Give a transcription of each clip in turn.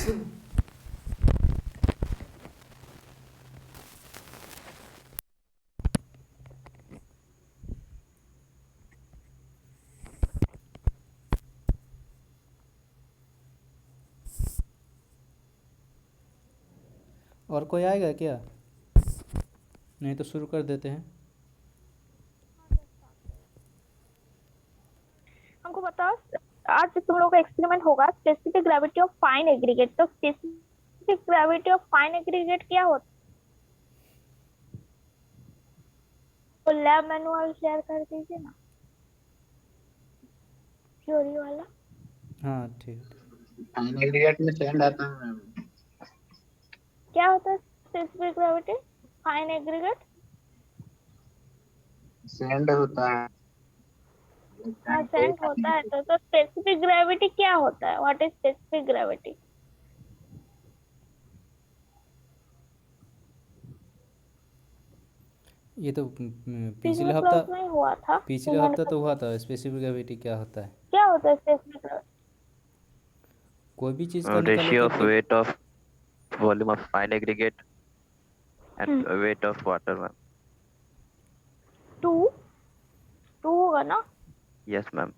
और कोई आएगा क्या? नहीं तो शुरू कर देते हैं। हमको बताओ, आज तुम लोग का एक्सपेरिमेंट होगा specific gravity of fine aggregate. तो specific gravity of fine aggregate क्या होता है? तो लैब मैनुअल शेयर कर दीजिए ना, थ्योरी वाला। हाँ ठीक है। फाइन एग्रीगेट में सैंड आता है मैम। क्या होता है specific gravity fine aggregate? Sand होता है। हाँ, सैंड को सेंट होता है। तो स्पेसिफिक ग्रेविटी क्या होता है? What is specific gravity? ये तो पिछले पिछले हफ्ता, क्लास में हुआ था पिछले सीमेंट हफ्ता का। तो हुआ था स्पेसिफिक ग्रेविटी क्या होता है। क्या होता है स्पेसिफिक ग्रेविटी? कोई भी चीज़ का निकालो Ratio तो of weight of volume of fine aggregate and weight of water, ma'am. Two two होगा ना? Yes, ma'am.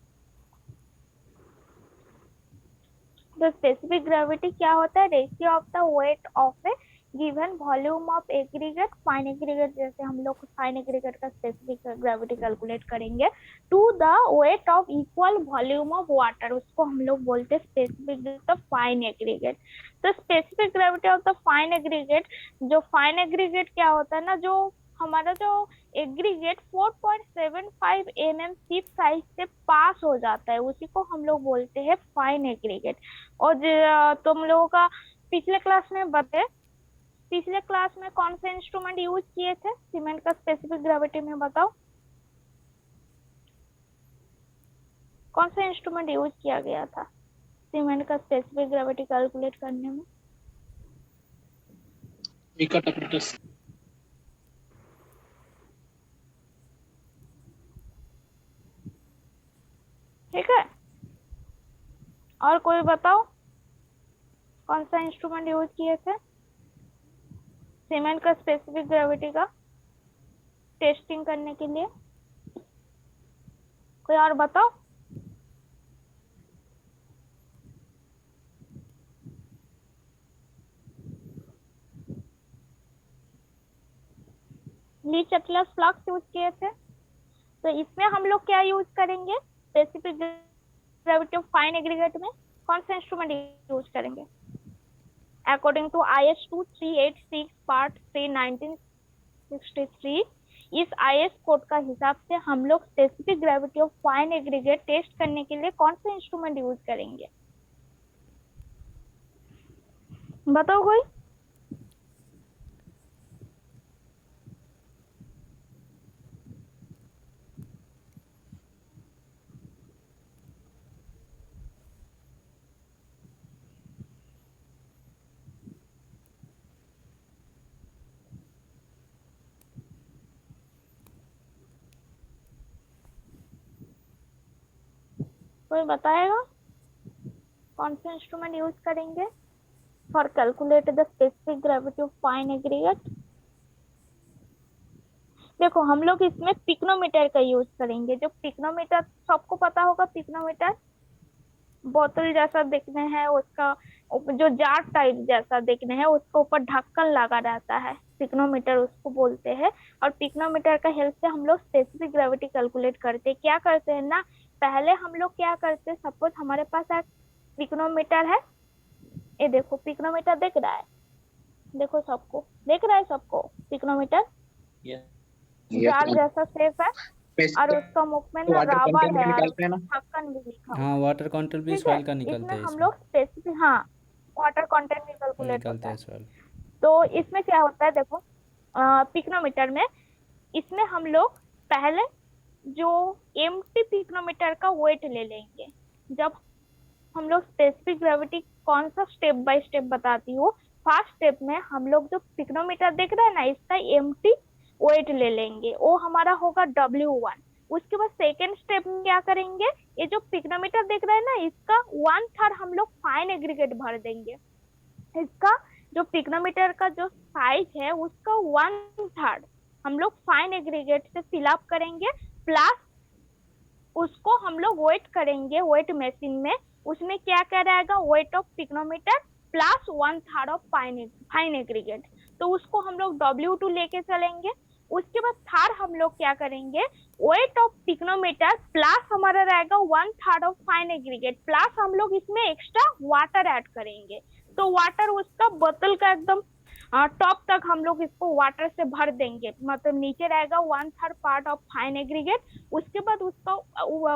तो स्पेसिफिक ग्रेविटी क्या होता है? Ratio of the weight of a given volume of aggregate fine aggregate. जैसे हम लोग फाइन एग्रीगेट का स्पेसिफिक ग्रेविटी कैलकुलेट करेंगे to the weight of equal volume of water, उसको हम लोग बोलते हैं स्पेसिफिक ऑफ फाइन एग्रीगेट। तो specific gravity of the fine aggregate, जो फाइन एग्रीगेट क्या होता है ना, जो हमारा जो एग्रीगेट 4.75 mm शिप साइज से पास हो जाता है, उसी को हम लोग बोलते हैं फाइन एग्रीगेट। और तुम लोगों का पिछले क्लास में बताए, पिछले क्लास में कौन सा इंस्ट्रूमेंट यूज किए थे सीमेंट का स्पेसिफिक ग्रेविटी में? बताओ कौन सा इंस्ट्रूमेंट यूज किया गया था सीमेंट का स्पेसिफिक ग्रेविटी कैलकुलेट करने में? विकट apparatus। ठीक है, और कोई बताओ कौन सा इंस्ट्रूमेंट यूज किए थे सीमेंट का स्पेसिफिक ग्रेविटी का टेस्टिंग करने के लिए? कोई और बताओ। लीच एटलस फ्लक्स यूज किए थे। तो इसमें हम लोग क्या यूज करेंगे specific gravity of fine aggregate में? कौन सा इंस्ट्रूमेंट यूज करेंगे? अकॉर्डिंग टू IS 2386 पार्ट 3 1963, इस IS कोड का हिसाब से हम लोग specific gravity of fine aggregate test करने के लिए कौन सा इंस्ट्रूमेंट यूज करेंगे? बताओ कोई। कोई बताएगा कौन सा इंस्ट्रूमेंट यूज करेंगे for calculate the specific gravity of fine aggregate? देखो हम लोग इसमें पिक्नोमीटर का यूज करेंगे। जो पिक्नोमीटर सबको पता होगा, पिक्नोमीटर बोतल जैसा दिखने है, उसका जो जार टाइप जैसा दिखने है, उसके ऊपर ढक्कन लगा रहता है, पिक्नोमीटर उसको बोलते हैं। और पिक्नोमीटर का हेल्प से हम लोग स्पेसिफिक ग्रेविटी कैलकुलेट करते हैं। क्या करते हैं ना, पहले हम लोग क्या करते हैं, सपोज हमारे पास एक पिक्नोमीटर है, ये देखो पिक्नोमीटर दिख रहा है, देखो सबको दिख रहा है, सबको पिक्नोमीटर जार जैसा शेप है और उसका मुख में ना राबर है और ढक्कन भी लिखा हुआ हाँ, है। वाटर कंटेंट भी ठीक है, सॉइल का निकलता इसमें है हम इसमें। लोग स्पेसिफिक, हाँ वाटर कंटेंट भी कैलकुलेट निकलता होता है है। सॉइल। तो इसमें क्या होता है, देखो पिक्नोमीटर में, इसमें हम लोग पहले जो एम्प्टी पिक्नोमीटर का वेट ले लेंगे। जब हम लोग स्पेसिफिक ग्रेविटी कौन सा स्टेप बाय स्टेप बताती हूँ, फर्स्ट स्टेप में हम लोग जो पिक्नोमीटर देख रहे हैं ना, इसका एम्प्टी वेट ले लेंगे, वो हमारा होगा W1। उसके बाद सेकेंड स्टेप में क्या करेंगे, ये जो पिक्नोमीटर देख रहे हैं ना, इसका 1/3 हम लोग फाइन एग्रीगेट भर देंगे। इसका जो पिग्नोमीटर का जो साइज है उसका 1/3 हम लोग फाइन एग्रीगेट से फिलअप करेंगे, प्लस उसको हम लोग वेट करेंगे वेट मशीन में। उसमें क्या क्या रहेगा, wait of pycnometer plus 1/3 of fine aggregate. तो उसको हम लोग W2 लेके चलेंगे। उसके बाद थर्ड हम लोग क्या करेंगे, वेट ऑफ पिग्नोमीटर प्लस हमारा रहेगा 1/3 ऑफ फाइन एग्रीगेट, प्लस हम लोग इसमें एक्स्ट्रा वाटर ऐड करेंगे। तो वाटर उसका बोतल का एकदम टॉप तक हम लोग इसको वाटर से भर देंगे, मतलब नीचे रहेगा 1/3 पार्ट ऑफ फाइन एग्रीगेट। उसके बाद उसका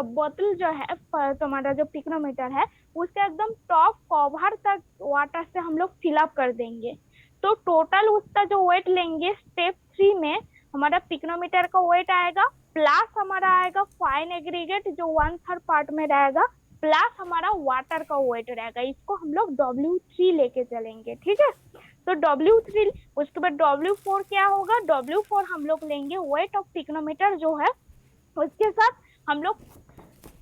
बोतल जो है तुम्हारा जो पिग्नोमीटर है उसका एकदम टॉप कवर तक वाटर से हम लोग फिलअप कर देंगे। तो टोटल उसका जो वेट लेंगे स्टेप 3 में, हमारा पिग्नोमीटर का वेट आएगा, प्लस हमारा आएगा फाइन एग्रीगेट जो 1/3 पार्ट में रहेगा, प्लस हमारा वाटर का वेट रहेगा। इसको हम लोग W3 लेके चलेंगे, ठीक है। तो W3, उसके बाद W4 क्या होगा, W4 हम लोग लेंगे वेट ऑफ पिग्नोमीटर जो है उसके साथ हम लोग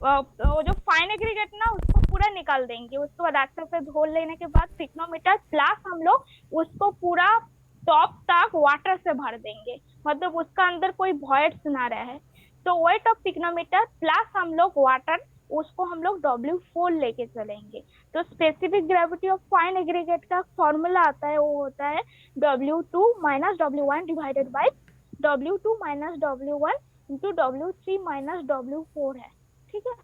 वो जो फाइन एग्रीगेट ना उसको पूरा निकाल देंगे। उसके बाद अच्छे से धो लेने के बाद पिग्नोमीटर प्लस हम लोग उसको पूरा टॉप तक वाटर से भर देंगे, मतलब उसका अंदर कोई वॉइड्स ना रहे। तो वेट ऑफ पिग्नोमीटर प्लस हम लोग वाटर, उसको हम लोग W4 लेके चलेंगे। तो specific gravity of fine aggregate का फॉर्मूला आता है, वो होता है W2 minus W1 divided by W2 minus W1 into W3 minus W4 है, ठीक है।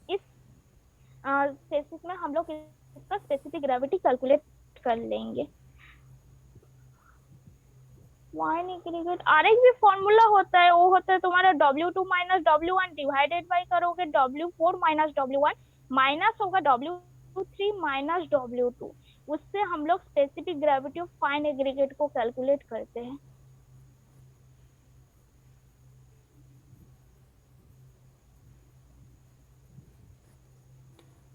इस स्पेसिफिक में हम लोग इसका स्पेसिफिक ग्रेविटी कैलकुलेट कर लेंगे। फाइन एग्रीगेट आरएच भी फॉर्मूला होता है, वो होता है तुम्हारा W2 minus W1 divided by करोगे W4 माइनस W1 माइनस होगा W3 माइनस W2। उससे हम लोग specific gravity of fine aggregate को कैलकुलेट करते हैं।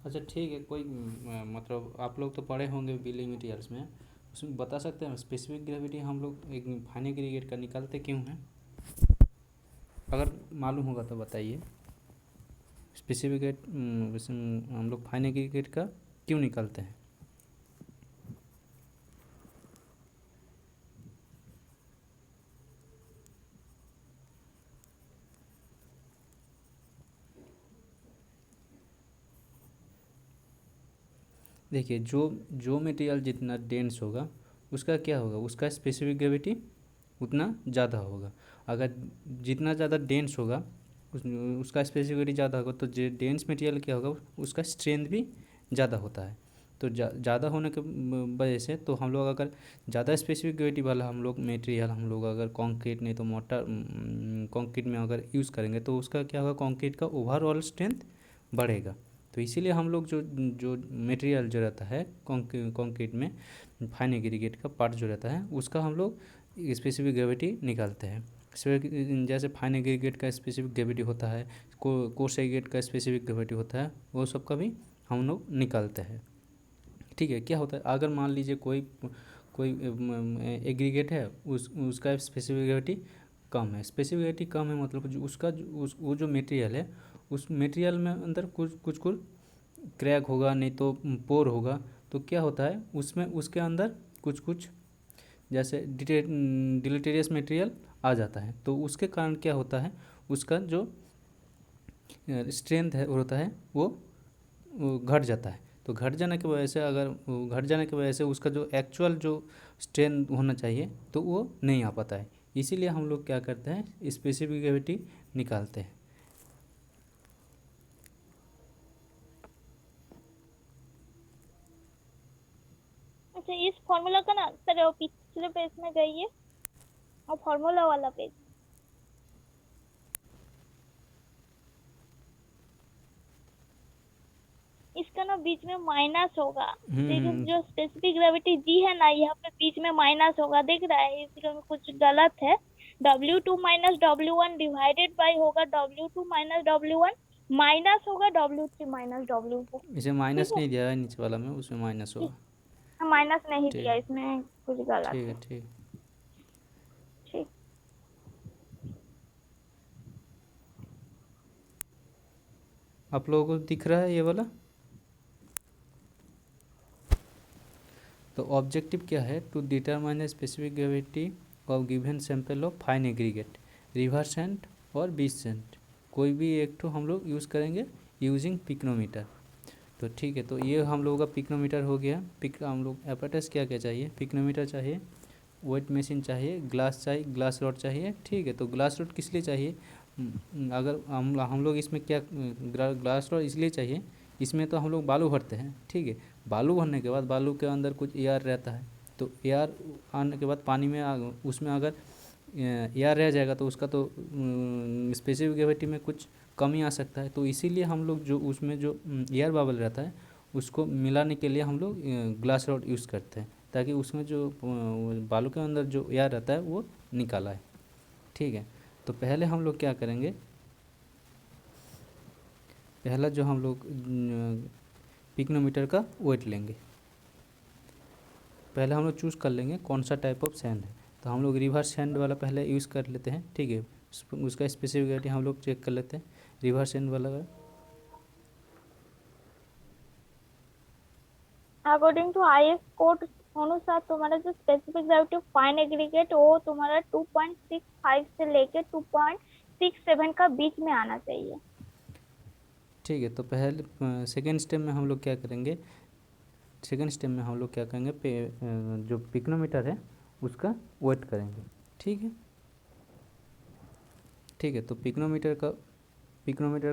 अच्छा ठीक है, कोई मतलब आप लोग तो पढ़े होंगे बिल्डिंग मटेरियल्स में, उसमें बता सकते हैं स्पेसिफिक ग्रेविटी हम लोग एक फाइन एग्रीगेट का निकालते क्यों हैं? अगर मालूम होगा तो बताइए। स्पेसिफिक हम लोग फाइन एग्रीगेट का क्यों निकालते हैं? देखिए, जो मटेरियल जितना डेंस होगा उसका क्या होगा, उसका स्पेसिफिक ग्रेविटी उतना ज़्यादा होगा। अगर जितना ज़्यादा डेंस होगा उसका स्पेसिफिक ग्रेविटी ज़्यादा होगा, तो जो डेंस मटेरियल क्या होगा उसका स्ट्रेंथ भी ज़्यादा होता है। तो ज़्यादा होने के वजह से तो हम लोग अगर ज़्यादा स्पेसिफिक ग्रेविटी वाला हम लोग मटेरियल हम लोग अगर कंक्रीट नहीं तो मोटर कंक्रीट में अगर यूज़ करेंगे तो उसका क्या होगा, कंक्रीट का ओवरऑल स्ट्रेंथ बढ़ेगा। तो इसीलिए हम लोग जो जो मटेरियल जो रहता है कंक्रीट में फाइन एग्रीगेट का पार्ट जो रहता है उसका हम लोग स्पेसिफिक ग्रेविटी निकालते हैं। जैसे फाइन एग्रीगेट का स्पेसिफिक ग्रेविटी होता है, कोर्स एग्रीगेट का स्पेसिफिक ग्रेविटी होता है, वो सब का भी हम लोग निकालते हैं। ठीक है, क्या होता है अगर मान लीजिए कोई कोई एग्रीगेट है उसका स्पेसिफिक ग्रेविटी कम है। स्पेसिफिक ग्रेविटी कम है मतलब वो जो मटेरियल है उस मटेरियल में अंदर कुछ क्रैक होगा नहीं तो पोर होगा। तो क्या होता है उसमें उसके अंदर कुछ जैसे डिलेटेरियस मटेरियल आ जाता है। तो उसके कारण क्या होता है उसका जो स्ट्रेंथ है होता है वो घट जाता है। तो घट जाने की वजह से उसका जो एक्चुअल जो स्ट्रेंथ होना चाहिए तो वो नहीं आ पाता है। इसीलिए हम लोग क्या करते हैं, स्पेसिफिक ग्रेविटी निकालते हैं। अच्छा, इस फॉर्मूला का ना आंसर पिछले पेज में जाइए और फॉर्मूला वाला पेज, इसका ना बीच में माइनस होगा। देखिए जो स्पेसिफिक ग्रेविटी जी है ना, यहाँ पे बीच में माइनस होगा, दिख रहा है? इसमें कुछ गलत है। W2 minus W1 divided by होगा W2 माइनस W1 माइनस होगा W3 माइनस W4। इसे माइनस नहीं दिया है नीचे वाला में, उसमें माइनस होगा। माइनस नहीं ठीक दिया, इसमें कुछ गलत ठीक है। है ठीक। ठीक, आप लोगों को दिख रहा है ये वाला? तो ऑब्जेक्टिव क्या है? To determine the specific gravity of given sample of fine aggregate, river sand और बीच सैंड, कोई भी एक तो हम लोग यूज़ करेंगे यूजिंग पिक्नोमीटर। तो ठीक है, तो ये हम लोगों का पिक्नोमीटर हो गया। हम लोग एपरेटस क्या क्या चाहिए? पिक्नोमीटर चाहिए, वेट मशीन चाहिए, ग्लास चाहिए, ग्लास रॉड चाहिए। ठीक है, तो ग्लास रॉड किस लिए चाहिए? अगर हम लोग इसमें क्या ग्लास रॉड इसलिए चाहिए, इसमें तो हम लोग बालू भरते हैं। ठीक है, बालू भरने के बाद बालू के अंदर कुछ एयर रहता है, तो एयर आने के बाद पानी में उसमें अगर एयर रह जाएगा तो उसका तो स्पेसिफिक ग्रेविटी में कुछ कमी आ सकता है। तो इसीलिए हम लोग जो उसमें जो एयर बबल रहता है उसको मिलाने के लिए हम लोग ग्लास रॉड यूज़ करते हैं, ताकि उसमें जो बालू के अंदर जो एयर रहता है वो निकाल आए। ठीक है, तो पहले हम लोग क्या करेंगे, पहला जो हम लोग पिक्नोमीटर का वेट लेंगे। पहले हम लोग चूज़ कर लेंगे कौन सा टाइप ऑफ सैंड है। तो हम लोग रिवर सैंड वाला पहले यूज़ कर लेते हैं। ठीक है, उसका स्पेसिफिक ग्रेविटी हम लोग चेक कर लेते हैं रिवर सैंड वाला का। अकॉर्डिंग टू आईएस कोड अनुसार तुम्हारा जो स्पेसिफिक ग्रेविटी फाइन एग्रीगेट वो तुम्हारा 2.65 से लेके 2.67 का बीच में आना चाहिए। ठीक है, तो पहले सेकेंड स्टेप में हम लोग क्या करेंगे, सेकेंड स्टेप में हम लोग क्या करेंगे, जो पिक्नोमीटर है उसका वेट करेंगे। ठीक है, ठीक है, तो पिक्नोमीटर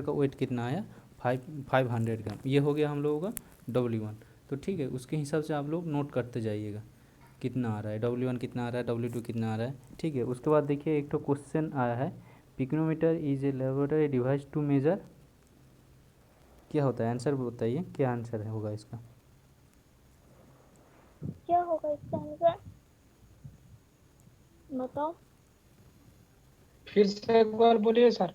का वेट कितना आया? 500 ग्राम। ये हो गया हम लोगों का W1। तो ठीक है, उसके हिसाब से आप लोग नोट करते जाइएगा कितना आ रहा है, W1 कितना आ रहा है, W2 कितना आ रहा है। ठीक है, उसके बाद देखिए एक तो क्वेश्चन आया है, pycnometer is a laboratory device to measure, क्या होता है? आंसर बताइए, क्या आंसर है होगा इसका? क्या होगा इसका आंसर बताओ। फिर से एक बार बोलिए सर।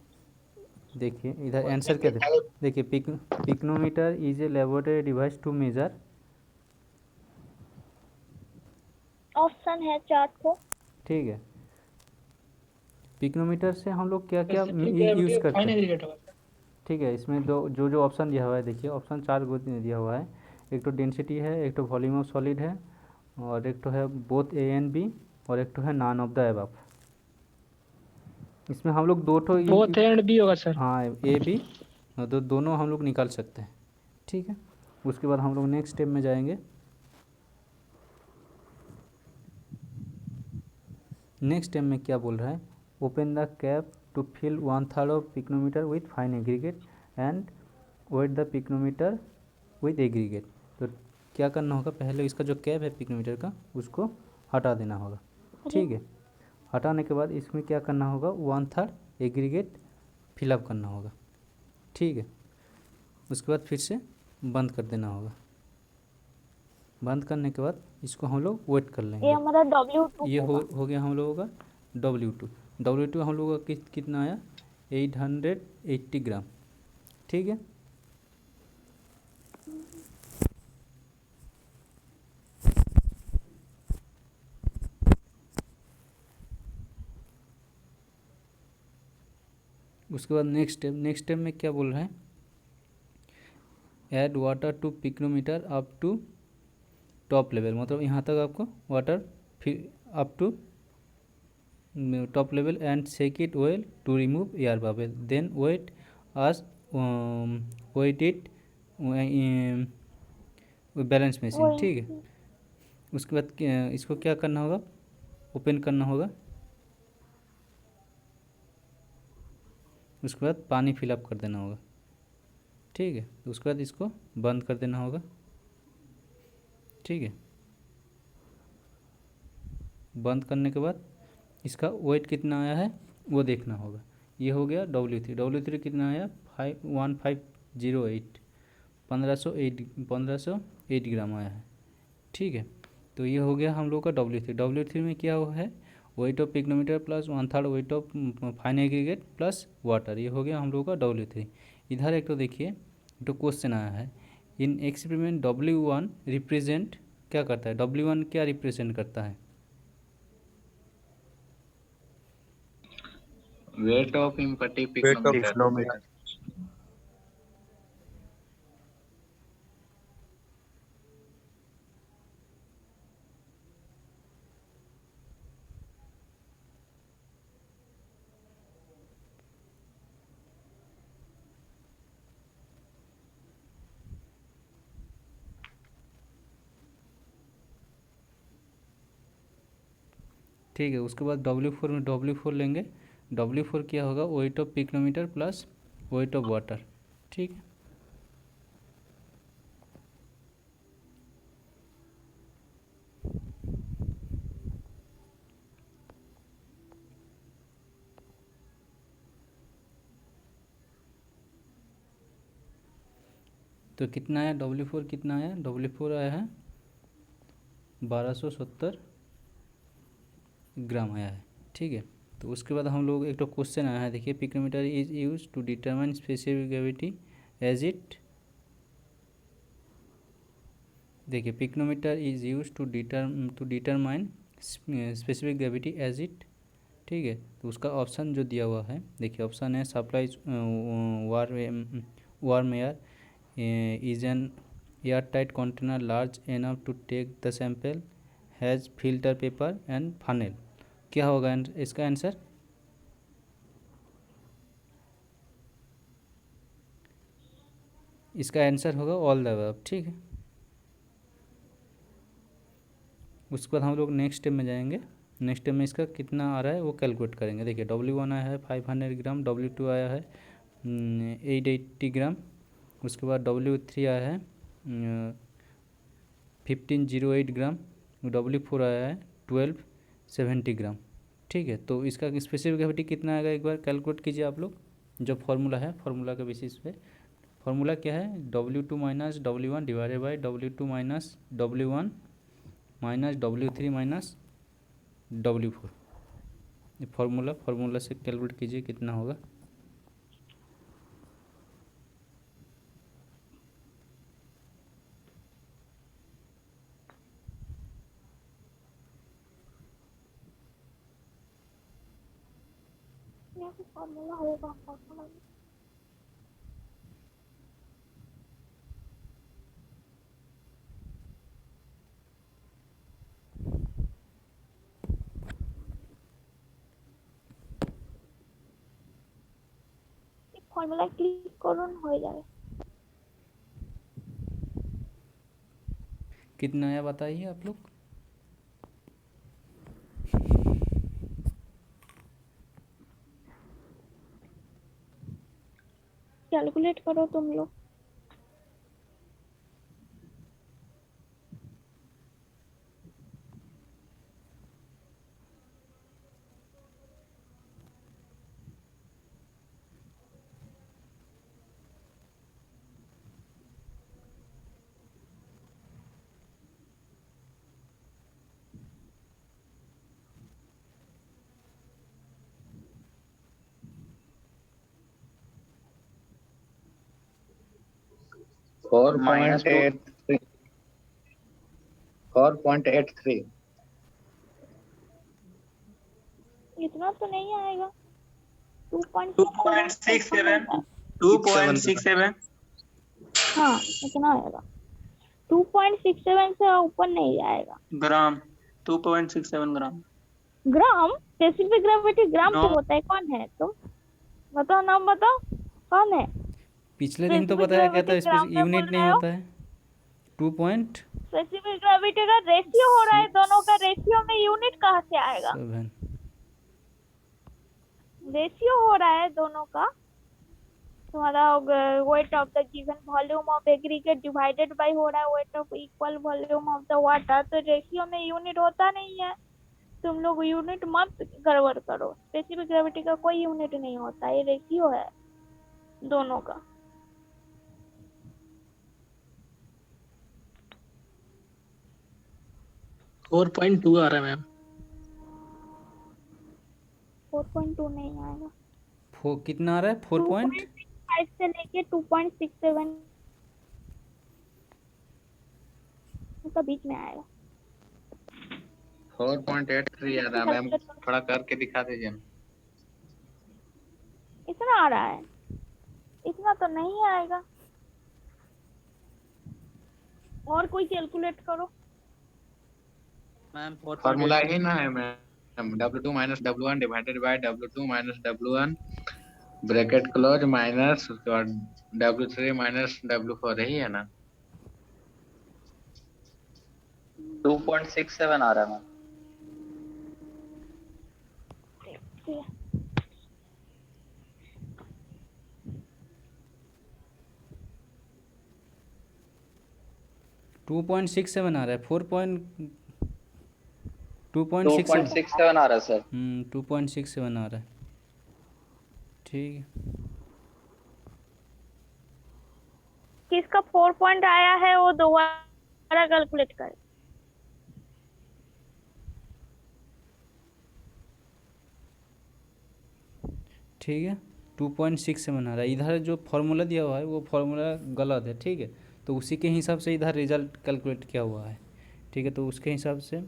देखिए इधर आंसर क्या है, देखिए pycnometer is a laboratory device to measure. Option है चार्ट को। ठीक है, पिक्नोमीटर से हम लोग क्या क्या स्पेसिफिक यूज़ ग्रेविटी करते फाइन हैं? एग्रीगेट होगा सर। ठीक है, इसमें जो ऑप्शन दिया हुआ है, देखिए ऑप्शन 4 गो दिया हुआ है। एक तो डेंसिटी है, एक तो वॉल्यूम ऑफ सॉलिड है, और एक तो है बोथ ए एंड बी, और एक तो है नॉन ऑफ द अबव। इसमें हम लोग दो ठो बोथ एंड बी होगा सर। हाँ, ए बी, तो दोनों हम लोग निकाल सकते हैं। ठीक है, उसके बाद हम लोग नेक्स्ट स्टेप में जाएंगे। नेक्स्ट स्टेप में क्या बोल रहा है? Open the cap to fill 1/3 of pycnometer with fine aggregate and weight the pycnometer with aggregate. तो क्या करना होगा, पहले इसका जो कैप है पिक्नोमीटर का उसको हटा देना होगा। ठीक है, हटाने के बाद इसमें क्या करना होगा, 1/3 एग्रीगेट फिलअप करना होगा। ठीक है, उसके बाद फिर से बंद कर देना होगा। बंद करने के बाद इसको हम लोग वेट कर ये लेंगे। हमारा W2 ये होगा। हो गया हम लोगों का W2 हम लोगों का कितना आया? 880 ग्राम। ठीक है, उसके बाद नेक्स्ट स्टेप में क्या बोल रहा है? Add water to pycnometer up to top level, मतलब यहाँ तक आपको वाटर फिर up to top level and shake it well to remove air bubble, then weight आज वेट इट बैलेंस मशीन। ठीक है, उसके बाद इसको क्या करना होगा, ओपन करना होगा। उसके बाद पानी फिलअप कर देना होगा। ठीक है, उसके बाद इसको बंद कर देना होगा। ठीक है, बंद करने के बाद इसका वेट कितना आया है वो देखना होगा। ये हो गया W3 कितना आया? 1508 1508 ग्राम आया है। ठीक है, तो ये हो गया हम लोग का W3 में क्या हुआ है, weight of pycnometer plus 1/3 weight of fine aggregate plus water, ये हो गया हम लोग का W3। इधर एक तो देखिए तो क्वेश्चन आया है, इन एक्सपेरिमेंट W1 रिप्रेजेंट क्या करता है? W1 क्या रिप्रेजेंट करता है? Weight of empty Weight of pycnometer. Pycnometer. ठीक है। उसके बाद W4 में W4 लेंगे। W4 क्या होगा, weight of pycnometer plus weight of water. ठीक है। तो कितना आया W4, कितना आया W4 आया है 1270 ग्राम आया है। ठीक है। तो उसके बाद हम लोग एक तो क्वेश्चन आया है, देखिए pycnometer is use to determine specific gravity as it, देखिए pycnometer is use to determine specific gravity as it. ठीक है। तो उसका ऑप्शन जो दिया हुआ है, देखिए ऑप्शन है supply warm air is an airtight container large enough to take the sample, has filter paper and funnel। क्या होगा इसका आंसर? इसका आंसर होगा ऑल द अबव। ठीक है। उसके बाद हम लोग नेक्स्ट स्टेप में जाएंगे। नेक्स्ट स्टेप में इसका कितना आ रहा है वो कैलकुलेट करेंगे। देखिए W1 आया है 500 ग्राम, W2 आया है 880 ग्राम, उसके बाद W3 आया है 1508 ग्राम, W4 आया है 1270 ग्राम। ठीक है। तो इसका स्पेसिफिक ग्रेविटी कितना आएगा एक बार कैलकुलेट कीजिए आप लोग। जो फार्मूला है, फार्मूला के बेसिस पे, फार्मूला क्या है, W2 minus W1 divided by W2 minus W1 minus W3 minus W4। ये फार्मूला से कैलकुलेट कीजिए कितना होगा। फॉर्मूला होगा, फॉर्मूला फॉर्मूला क्लिक করুন হয়ে যাবে। कितना आया बताइए आप लोग। कैलकुलेट करो तुम लोग। -4.83 4.83। इतना तो नहीं आएगा। 2.67 2.67 हाँ इतना आएगा। 2.67 से ऊपर नहीं जाएगा। ग्राम 2.67 ग्राम ग्राम स्पेसिफिक ग्रेविटी ग्राम No. से होता है। कौन है तुम बताओ, नाम बताओ कौन है। पिछले दिन तो Specific बताया गया था, gravity ग्राम में यूनिट बोल नहीं रहे हो। होता है। 2.7 स्पेसिफिक ग्रेविटी का रेशियो हो रहा है, दोनों का रेशियो में यूनिट कहाँ से आएगा। रेशियो हो रहा है दोनों का। तुम्हारा weight of the given volume of aggregate divided by हो रहा है wait of equal volume of the water. तो रेशियो में यूनिट होता नहीं है। तुम लोग यूनिट मत गड़बड़ करो। स्पेसिफिक ग्रेविटी का कोई यूनिट नहीं होता, ये रेशियो है दोनों का। फोर पॉइंट टू आ रहा है मैम। 4.2 नहीं आएगा। कितना आ रहा है 4 2.65 से लेके 2.67 का बीच में आएगा। 4.83 आ रहा है मैम, थोड़ा करके दिखा दीजिए। इतना आ रहा है, इतना तो नहीं आएगा। और कोई कैलकुलेट करो। मैम फार्मूला ही ना है ma'am, W2 minus W1 divided by W2 minus W1 bracket close minus उसके बाद W3 माइनस W4 ही है ना। 2.67 आ रहा है मैम। 2.67 आ रहा है 2.67 2.67 आ रहा है सर। 2.67 आ रहा है। ठीक है, किसका 4 पॉइंट आया है वो दोबारा कैलकुलेट कर। ठीक है 2.67 आ रहा है। इधर जो फार्मूला दिया हुआ है वो फार्मूला गलत है, ठीक है, तो उसी के हिसाब से इधर रिजल्ट कैलकुलेट किया हुआ है। ठीक है, तो उसके हिसाब से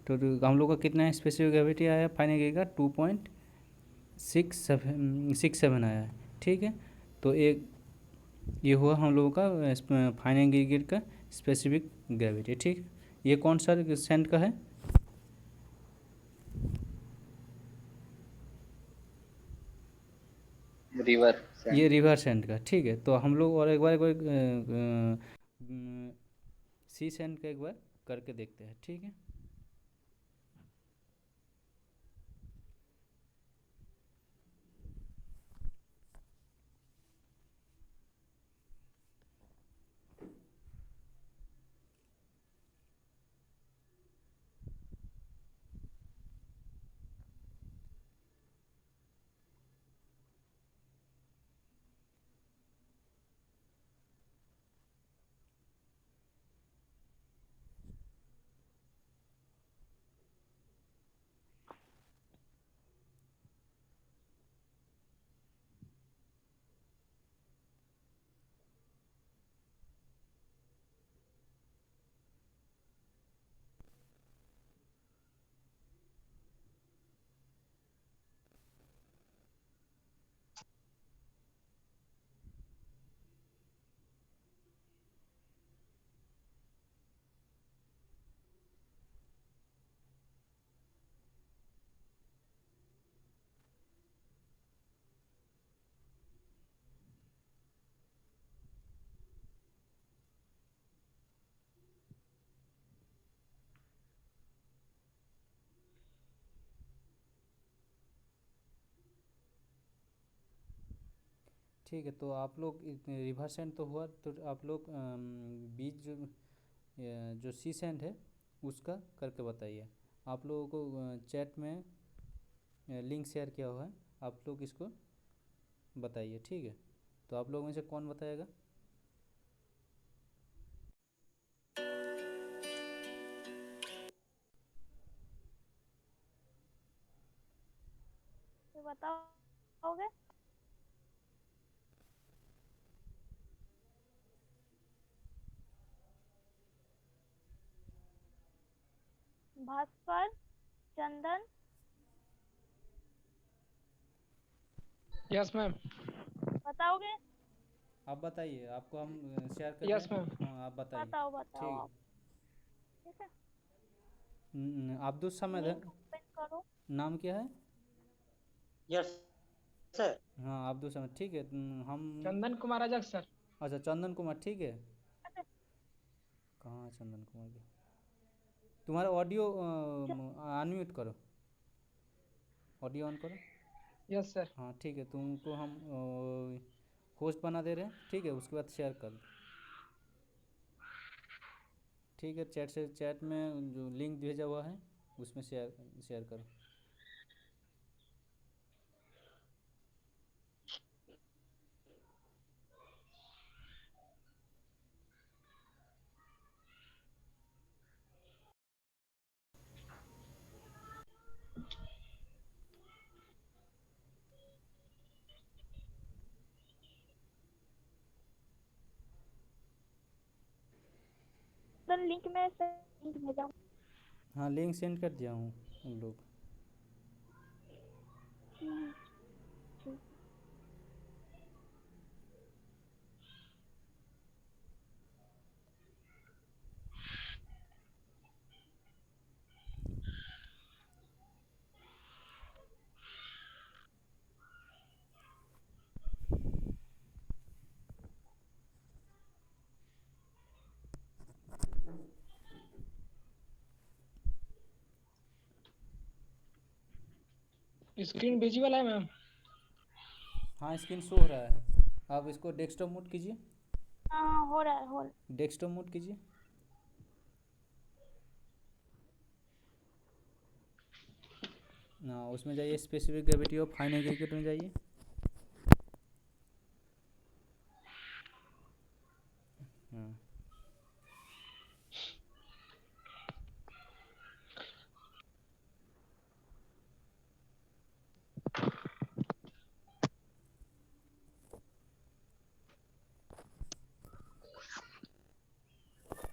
तो हम लोग का कितना स्पेसिफिक ग्रेविटी आया फाइनल एग्रीगेट का 2.67 आया है। ठीक है, तो एक ये हुआ हम लोगों का फाइनल एग्रीगेट का स्पेसिफिक ग्रेविटी। ठीक है, ये कौन सा सेंट का है? रिवर ये रिवर सेंट का। ठीक है, तो हम लोग और एक बार सी सेंट का एक बार करके देखते हैं। ठीक है, ठीक है, तो आप लोग रिवर सेंट तो हुआ, तो आप लोग बीच जो सी सेंट है उसका करके बताइए। आप लोगों को चैट में लिंक शेयर किया हुआ है, आप लोग इसको बताइए। ठीक है, तो आप लोगों में से कौन बताएगा? तो बताओगे? भास्कर, चंदन, यस मैम। बताओगे? आप बताइए, आपको हम शेयर कर यस दें। मैम। हाँ, आप बताइए। बताओ बताओ ठीक आप। ठीक है, है, अब्दुल समद है लिंक ओपन करो। नाम, क्या है? Yes sir. हाँ, अब्दुल समद। ठीक है, हम चंदन कुमार आजाद सर। अच्छा चंदन कुमार। ठीक है, कहाँ है चंदन कुमार भी? तुम्हारा ऑडियो अनम्यूट करो, ऑडियो ऑन करो। Yes sir. हाँ ठीक है, तुमको हम होस्ट बना दे रहे हैं। ठीक है, उसके बाद शेयर कर दो। ठीक है, चैट में जो लिंक भेजा हुआ है उसमें शेयर करो। तो लिंक में से लिंक भेजा हूँ। हाँ, लिंक सेंड कर दिया हूँ उन लोग। ठीक। स्क्रीन विजिबल है मैम। हाँ, स्क्रीन शो हो रहा है। आप इसको डेस्कटॉप मोड कीजिए। हाँ हो रहा है हो रहा है। डेस्कटॉप मोड कीजिए। हाँ, उसमें जाइए, specific gravity of fine aggregate में जाइए। हाँ,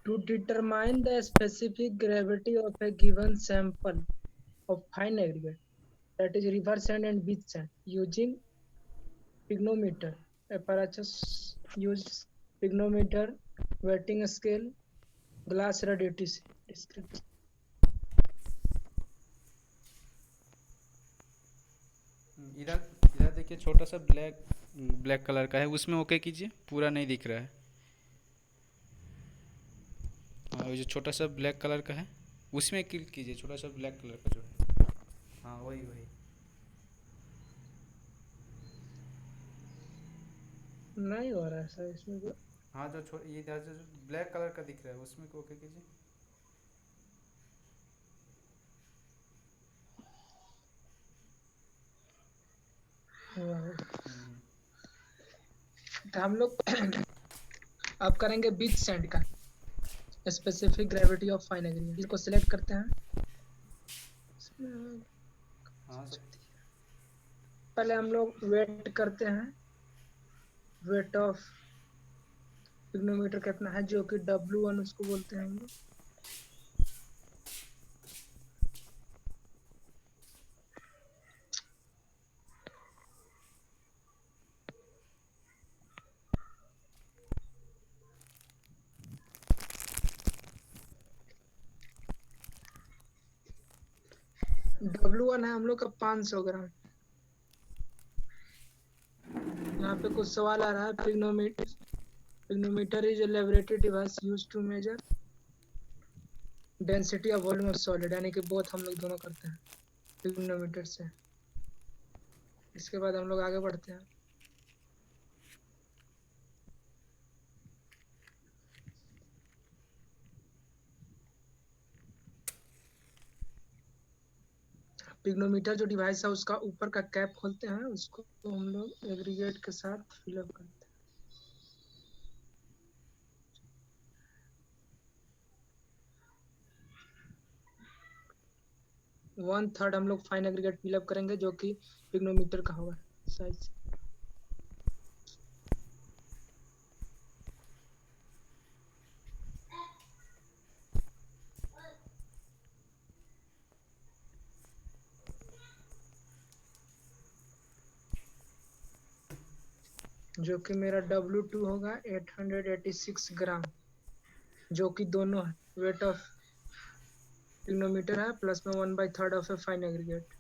To determine the specific gravity of a given sample of fine aggregate, that is river sand and beach sand, using pygnometer. Apparatus use pygnometer, weighting scale, glass rod etc. Description. इधर इधर देखिए, छोटा सा black black colour का है, उसमें okay कीजिए, पूरा नहीं दिख रहा है। हाँ, वो जो छोटा सा ब्लैक कलर का है उसमें क्लिक कीजिए, छोटा सा ब्लैक कलर का जो है। हाँ, वही वही। नहीं हो रहा है सर इसमें तो। हाँ, जो ये इधर जो ब्लैक कलर का दिख रहा है उसमें ओके कीजिए। तो हम लोग अब करेंगे बीच सैंड का specific gravity of fine aggregate. इसको सिलेक्ट करते हैं। हाँ सर। पहले हम लोग वेट करते हैं, वेट ऑफ पिग्नोमीटर कितना है, जो कि W1 उसको बोलते हैं हम लोग। W1 है हम लोग का 500 ग्राम। यहाँ पे कुछ सवाल आ रहा है। Pycnometer is a laboratory device used to measure density of volume of solid, यानी कि बोथ हम लोग दोनों करते हैं पिग्नोमीटर से। इसके बाद हम लोग आगे बढ़ते हैं। पिग्नोमीटर जो डिवाइस है उसका ऊपर का कैप खोलते हैं, उसको तो हम लोग एग्रीगेट के साथ फिलअप करते हैं। 1/3 हम लोग फाइन एग्रीगेट फिलअप करेंगे, जो कि पिग्नोमीटर का होगा साइज। जो कि मेरा W2 होगा 886 ग्राम, जो कि दोनों है। वेट ऑफ पिग्नोमीटर है प्लस में 1/3 ऑफ ए फाइन एग्रीगेट।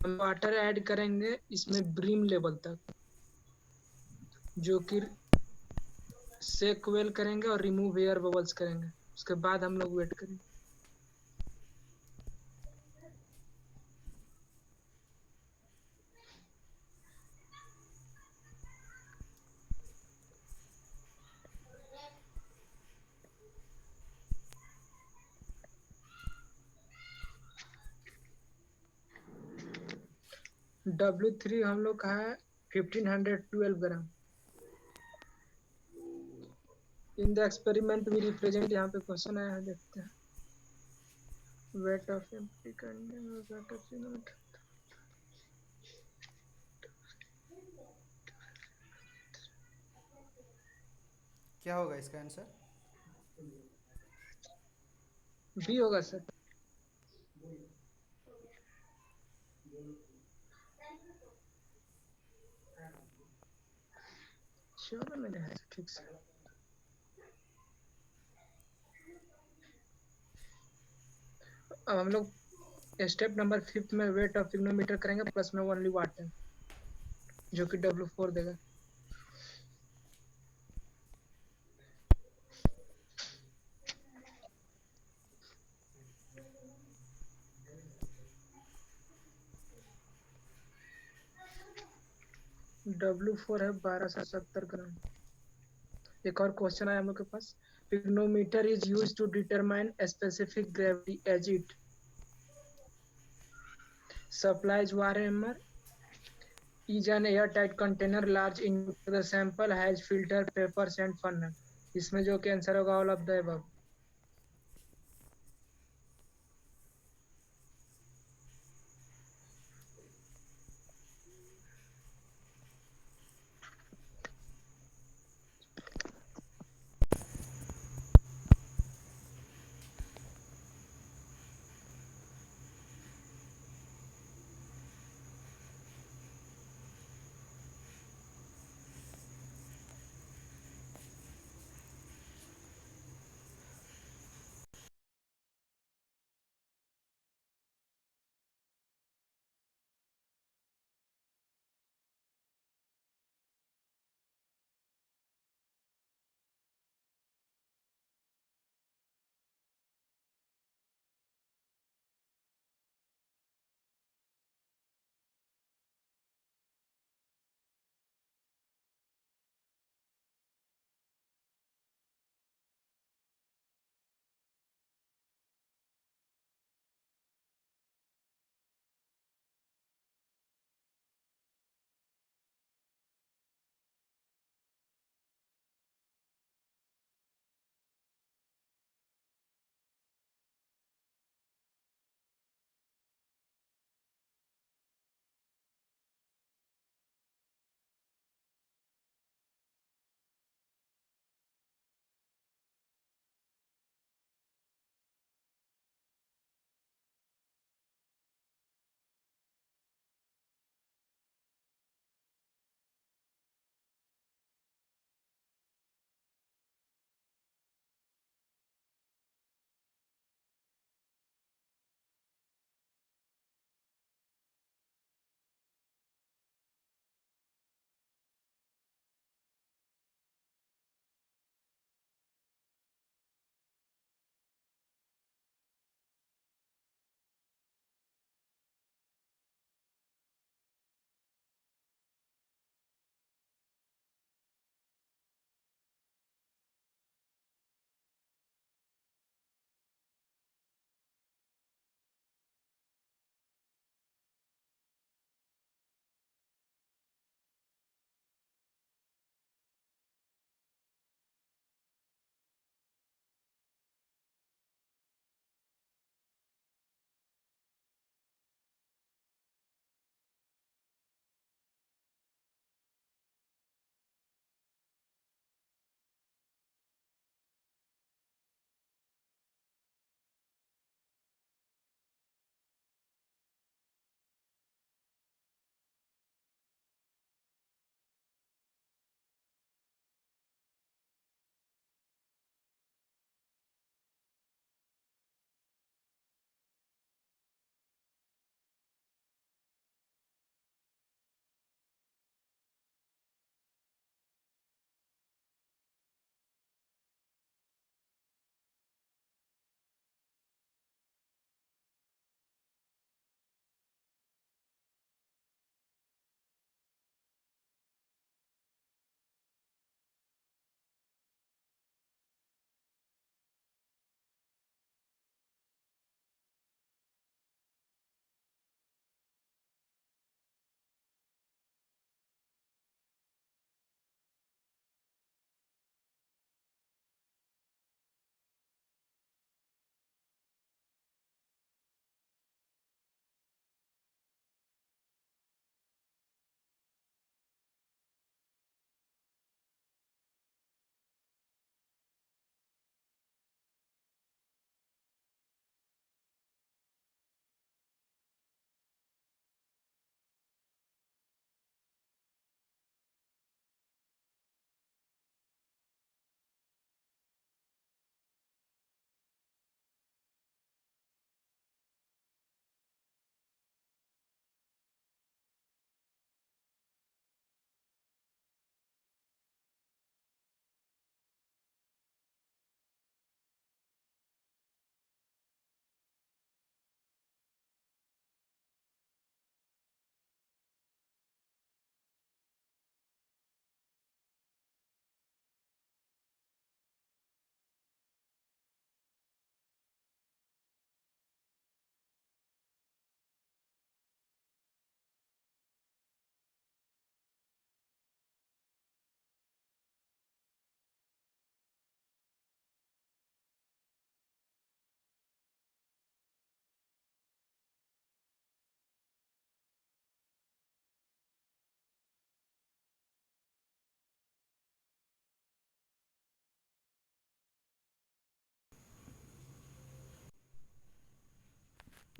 हम वाटर ऐड करेंगे इसमें ब्रीम लेवल तक, जो कि सेक वेल करेंगे और रिमूव एयर बबल्स करेंगे। उसके बाद हम लोग वेट करेंगे। W3 हम लोग का है 1512 gram. In the experiment we represent, यहाँ पे क्वेश्चन आया है, देखते हैं। Weight of empty container, weight of pycnometer. क्या होगा इसका आंसर? बी होगा सर। चलो मैंने है ठीक से। अब हम लोग स्टेप नंबर 5 में वेट ऑफ पिग्नोमीटर करेंगे प्लस में ओनली वाटर, जो कि W4 देगा। W4 है 1270 ग्राम। एक और क्वेश्चन आया हम लोग के पास। Pycnometer is use to determine specific gravity as it supplies warmer is an airtight container large in the sample has filter papers and funnel। इसमें जो कि आंसर होगा ऑल ऑफ द अबव।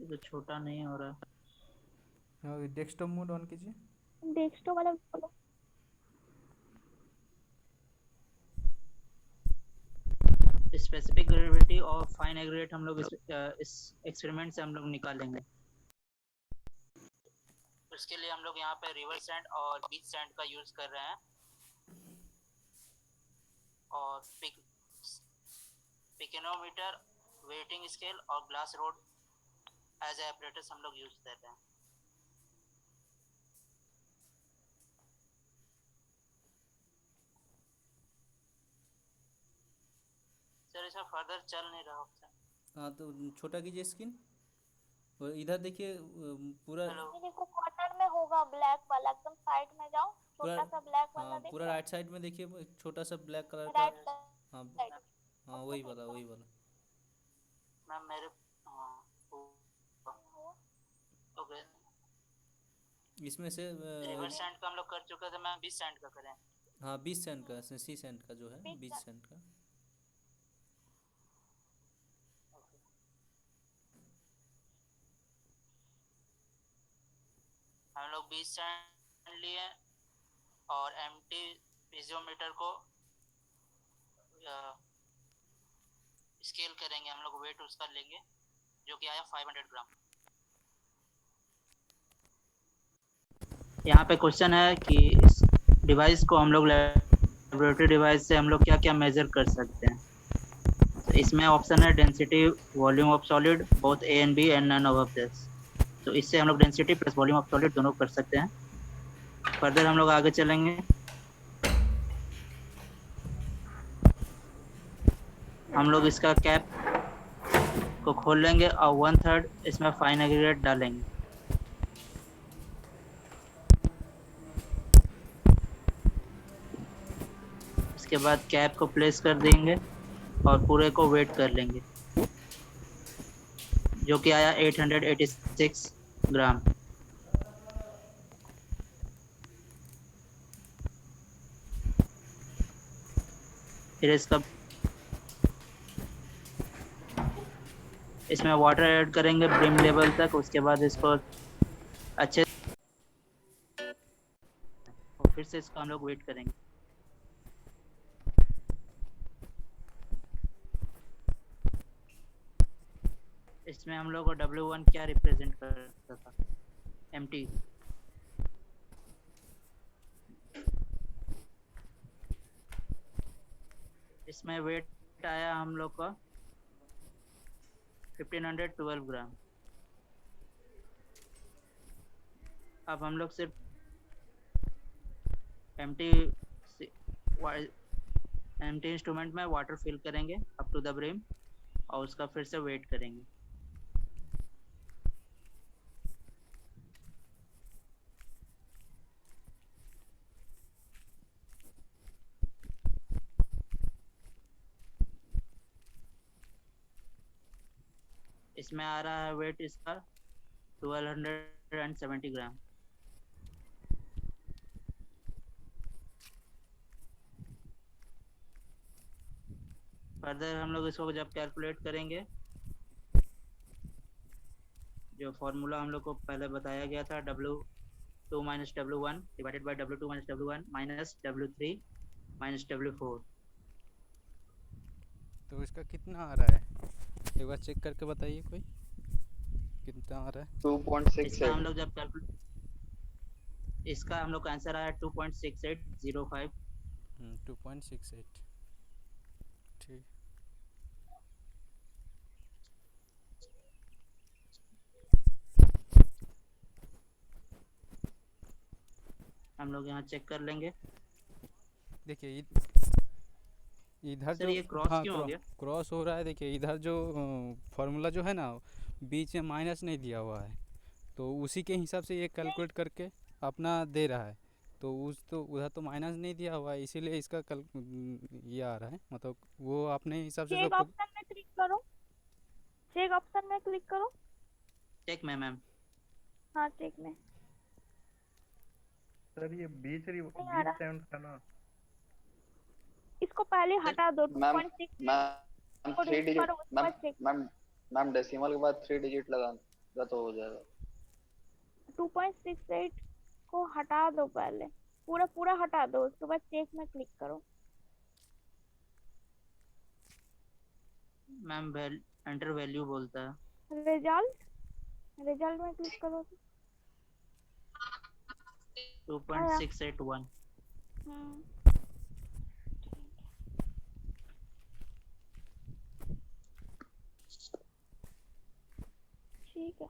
ये तो छोटा नहीं हो रहा। डेस्कटॉप मोड ऑन कीजिए। डेस्कटॉप वाला बोलो। स्पेसिफिक ग्रेविटी और फाइन एग्रीगेट हम लोग इस एक्सपेरिमेंट से हम लोग निकालेंगे। उसके लिए हम लोग यहाँ पे रिवर सैंड और बीच सैंड का यूज कर रहे हैं और पिकेनोमीटर, वेटिंग स्केल और ग्लास रोड एज एपरेटर्स हम लोग यूज कर रहे हैं। सर इसमें फर्दर चल नहीं रहा ऑप्शन। हाँ तो छोटा कीजिए स्क्रीन और इधर देखिए पूरा ये देखो कॉर्नर में होगा ब्लैक वाला, एकदम साइड में जाओ, पूरा छोटा सा ब्लैक वाला हाँ देख पूरा रहे राइट साइड में देखिए एक छोटा सा ब्लैक कलर हो? का। राइट हाँ साइड। हाँ वही वाला वही वाला। मैम मेरे ओके इसमें से रिवर सैंड का हम लोग कर चुके थे, मैम बीच सैंड का करें। हाँ 20 सेंट का, सी सेंट का जो है 20 20 सेंट का। हम लोग 20 सैंड लिए और एम्प्टी पीजियोमीटर को स्केल करेंगे। हम लोग वेट उसका लेंगे जो कि आया 500 ग्राम। यहाँ पे क्वेश्चन है कि इस डिवाइस को हम लोग लेबोरेटरी डिवाइस से हम लोग क्या क्या मेजर कर सकते हैं। तो इसमें ऑप्शन है density, volume of solid, both A and B and none of this. तो इससे हम लोग density plus volume of solid दोनों कर सकते हैं। फर्दर हम लोग आगे चलेंगे। हम लोग इसका कैप को खोल लेंगे और 1/3 इसमें फाइन एग्रीगेट डालेंगे। इसके बाद कैप को प्लेस कर देंगे और पूरे को वेट कर लेंगे जो कि आया 886 ग्राम। फिर इसमें वाटर ऐड करेंगे ब्रिम लेवल तक। उसके बाद इसको अच्छे और फिर से इसको हम लोग वेट करेंगे। इसमें हम लोग को W1 क्या रिप्रेजेंट करता था? एम्प्टी। इसमें वेट आया हम लोग का 1512 ग्राम। अब हम लोग सिर्फ एम्प्टी इंस्ट्रूमेंट में वाटर फिल करेंगे अप टू द ब्रिम और उसका फिर से वेट करेंगे। इसमें आ रहा है वेट इसका 1270 ग्राम। फर्दर हम लोग इसको जब कैलकुलेट करेंगे, जो फॉर्मूला हम लोग को पहले बताया गया था W2 minus W1 divided by W2 minus W1 minus W3 minus W4। तो इसका कितना आ रहा है एक बार चेक करके बताइए कोई कितना आ रहा है। 2.68। इसका हम लोग का आंसर आया 2.6805। 2.68 ठीक। हम लोग यहाँ चेक कर लेंगे। देखिए इधर सर जो ये क्रॉस क्यों हो गया? क्रॉस हो रहा है। देखिए इधर जो फार्मूला जो है ना बीच में माइनस नहीं दिया हुआ है तो उसी के हिसाब से ये कैलकुलेट करके अपना दे रहा है। तो उधर तो माइनस नहीं दिया हुआ है इसीलिए इसका ये आ रहा है। मतलब वो अपने हिसाब से चेक ऑप्शन में क्लिक करो, चेक ऑप्शन में क्लिक करो। चेक में मैम। हाँ चेक में। सर ये बीच सेंट था ना, इसको पहले हटा दो। 2.6 मैम 3 डिजिट मैम डेसिमल के बाद 3 डिजिट लगा। तो हो जाएगा। 2.68 को हटा दो, पहले पूरा पूरा हटा दो, उसके बाद चेक में क्लिक करो। मैम एंटर वैल्यू बोलता है। रिजल्ट रिजल्ट में क्लिक करो तो आया। 2.681। हम्म, ठीक है।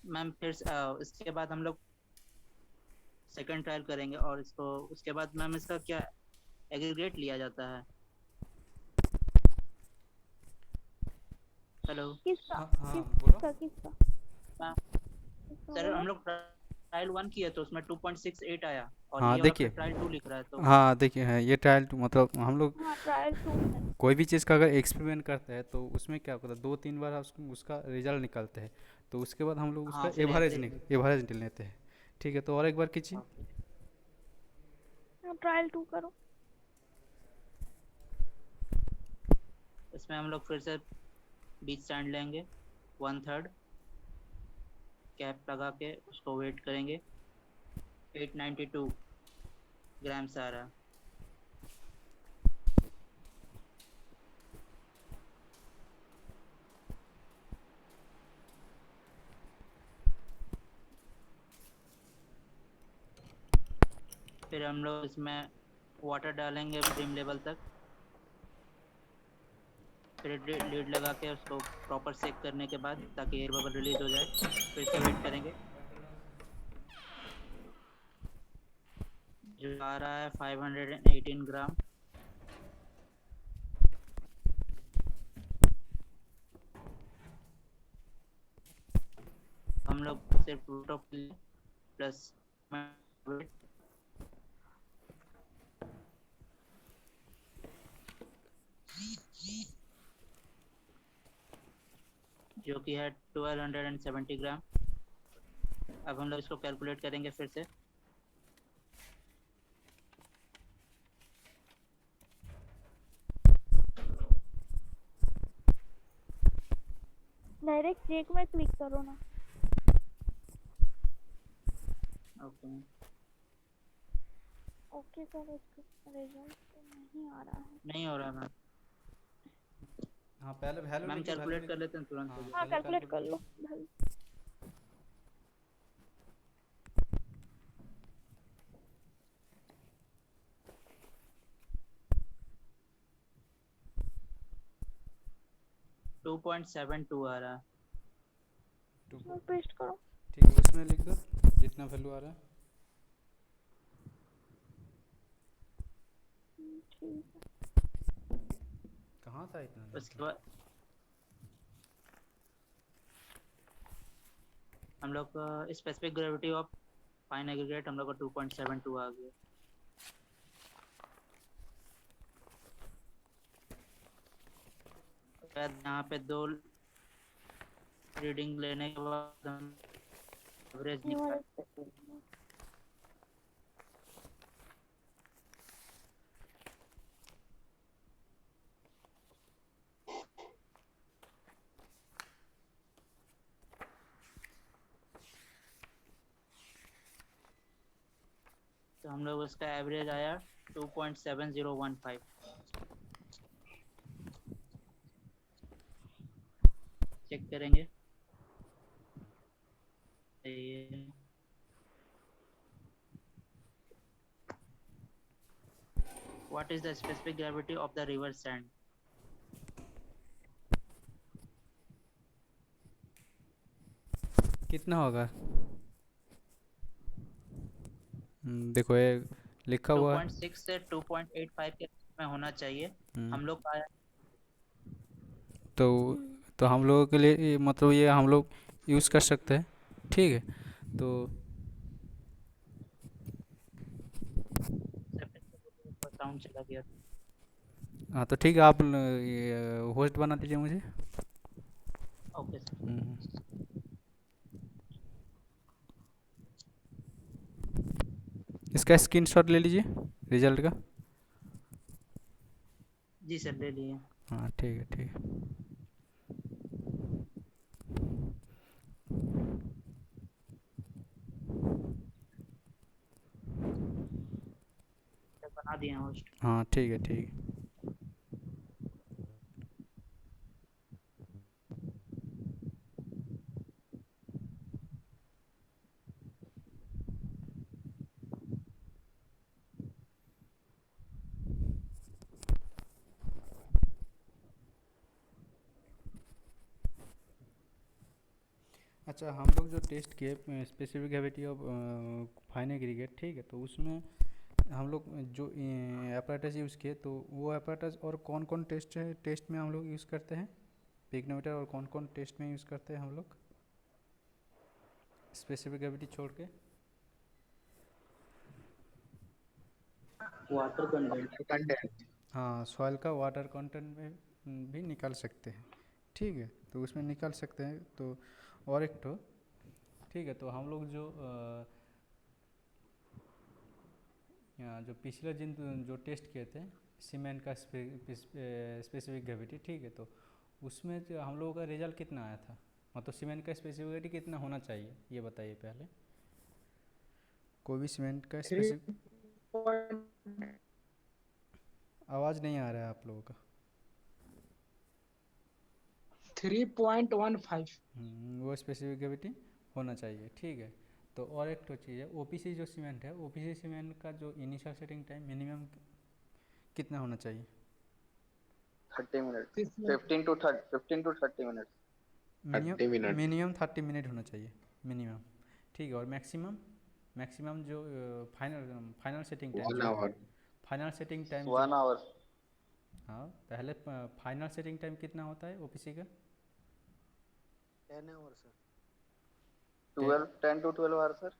मैम फिर इसके बाद हम लोग सेकंड ट्रायल करेंगे, और इसको उसके बाद मैम इसका क्या एग्रीगेट लिया जाता है? हेलो किसका हाँ हाँ किसका बोलो। किसका मैम, किसका सर बोलो? हम लोग ट्रायल 1 किए तो उसमें 2.68 आया, और हाँ ये वाला फिर देखिए, ट्रायल 2 लिख रहा है तो। हाँ देखिए है ये ट्रायल मतलब हम लोग हाँ, ट्रायल 2 है। कोई भी चीज़ का अगर एक्सपेरिमेंट करते हैं तो उसमें क्या होता है, 2-3 बार उसका रिजल्ट निकालते हैं, तो उसके बाद हम लोग उसका हाँ फिर एवरेज लेते हैं। ठीक है, तो और एक बार कीजिए। हाँ, ट्रायल 2 करो। इसमें हम लोग फिर से बीच स्टैंड लेंगे 1/3, कैप लगा के उसको वेट करेंगे। 892 ग्राम्स आ रहा है। फिर हम लोग इसमें वाटर डालेंगे ब्रिम लेवल तक, फिर लीड लगा के उसको प्रॉपर सेक करने के बाद, ताकि एयर बबल रिलीज हो जाए, फिर से वेट करेंगे। जो आ रहा है 518 ग्राम। हम लोग सिर्फ रूट ऑफ प्लस जो कि है 1270 ग्राम। अब हम लोग इसको कैलकुलेट करेंगे फिर से। डायरेक्ट चेक में क्लिक करो ना। ओके ओके सर, इसका रिजल्ट तो नहीं आ रहा है। नहीं हो रहा मैम। हाँ पहले वैल्यू मैम लिखिए, कैलकुलेट कर लेते हैं तुरंत हो हाँ जाएगा। हाँ, पहले कैलकुलेट कर लो। भले। टू 2.72 आ रहा है। इसमें पेस्ट करो। ठीक है, उसमें लिख दो जितना वैल्यू आ रहा है। ठीक है। कहाँ था इतना? उसके बाद हम लोग specific gravity of fine aggregate हम लोग का 2.72 आ गया। शायद यहाँ पे 2 रीडिंग लेने के बाद हम एवरेज ये वाला निकाल। तो हम लोग उसका एवरेज आया 2.7015। चेक करेंगे। What is the specific gravity of the river sand? कितना होगा? देखो ये लिखा हुआ है। 2.6 से 2.85 के में होना चाहिए। हम लोग पाया तो तो हम लोगों के लिए मतलब ये हम लोग यूज़ कर सकते हैं। ठीक है, तो साउंड चला गया। हाँ तो ठीक है, आप होस्ट बना दीजिए मुझे। Okay sir. हम्म। इसका स्क्रीनशॉट ले लीजिए रिजल्ट का। जी सर ले लिए। हाँ ठीक है ठीक है। सर बना दिए होस्ट। हाँ ठीक है ठीक है। अच्छा, हम लोग जो टेस्ट किए specific gravity of fine aggregate, ठीक है, तो उसमें हम लोग जो apparatus यूज़ किए, तो वो apparatus और कौन कौन टेस्ट में हम लोग यूज़ करते हैं पिग्नोमीटर, और कौन कौन टेस्ट में यूज़ करते हैं हम लोग स्पेसिफिक ग्रेविटी छोड़ के? Water content. हाँ, सॉइल का वाटर कंटेंट में भी निकाल सकते हैं, ठीक है, तो उसमें निकाल सकते हैं। तो और एक तो ठीक है, तो हम लोग जो पिछले जो टेस्ट किए थे सीमेंट का स्पेसिफिक ग्रेविटी, ठीक है, तो उसमें जो हम लोगों का रिजल्ट कितना आया था, मतलब सीमेंट का स्पेसिफिक ग्रेविटी कितना होना चाहिए ये बताइए पहले। कोई भी सीमेंट का स्पेसिफिक, आवाज़ नहीं आ रहा है आप लोगों का। 3.15। वो स्पेसिफिक ग्रेविटी होना चाहिए, ठीक है। तो और एक तो चीज़ है, ओपीसी जो सीमेंट है, ओपीसी सीमेंट का जो इनिशियल सेटिंग टाइम मिनिमम कितना होना चाहिए? 30 minutes, 15 to 30 minutes. 30 minute. Minimum 30 minute होना चाहिए मिनिमम, ठीक है। और मैक्सिमम जो फाइनल सेटिंग टाइम 1 जो hour. Final setting time 1 hour. हाँ, पहले फाइनल सेटिंग टाइम कितना होता है ओपीसी का? 10 hours sir। 10 to 12 hours, sir.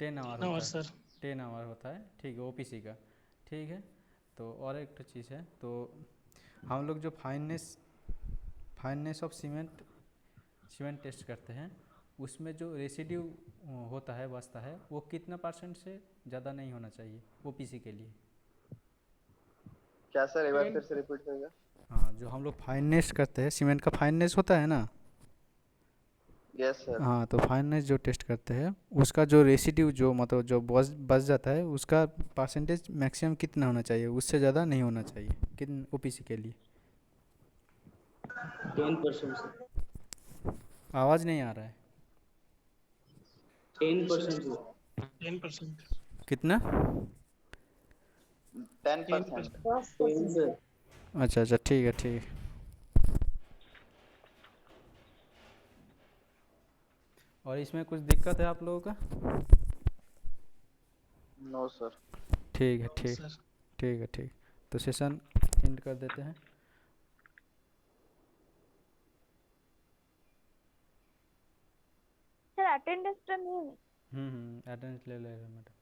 10 our होता है, 10 आवर होता है, ठीक है, ओपीसी का, ठीक है। तो और एक तो चीज़ है, तो हम लोग जो फाइननेस ऑफ सीमेंट टेस्ट करते हैं, उसमें जो रेसिड्यू होता है, बचता है, वो कितना % से ज़्यादा नहीं होना चाहिए ओपीसी के लिए? क्या सर, एक बार फिर से रिपीट करिएगा। हाँ, जो हम लोग फाइननेस करते हैं, सीमेंट का फाइननेस होता है ना, यस सर। हाँ, तो फाइननेस जो टेस्ट करते हैं, उसका जो रेसिड्यू जो मतलब जो बच जाता है, उसका % मैक्सिमम कितना होना चाहिए, उससे ज़्यादा नहीं होना चाहिए कितने ओपीसी के लिए? 10% सर। आवाज़ नहीं आ रहा है। 10%। 10%। कितना? 10%. 10 सर। अच्छा अच्छा, ठीक है ठीक है। और इसमें कुछ दिक्कत है आप लोगों का? No sir. ठीक है ठीक है ठीक। तो सेशन एंड कर देते हैं। सर अटेंडेंस तो नहीं है। अटेंडेंस ले रहे हैं मैडम।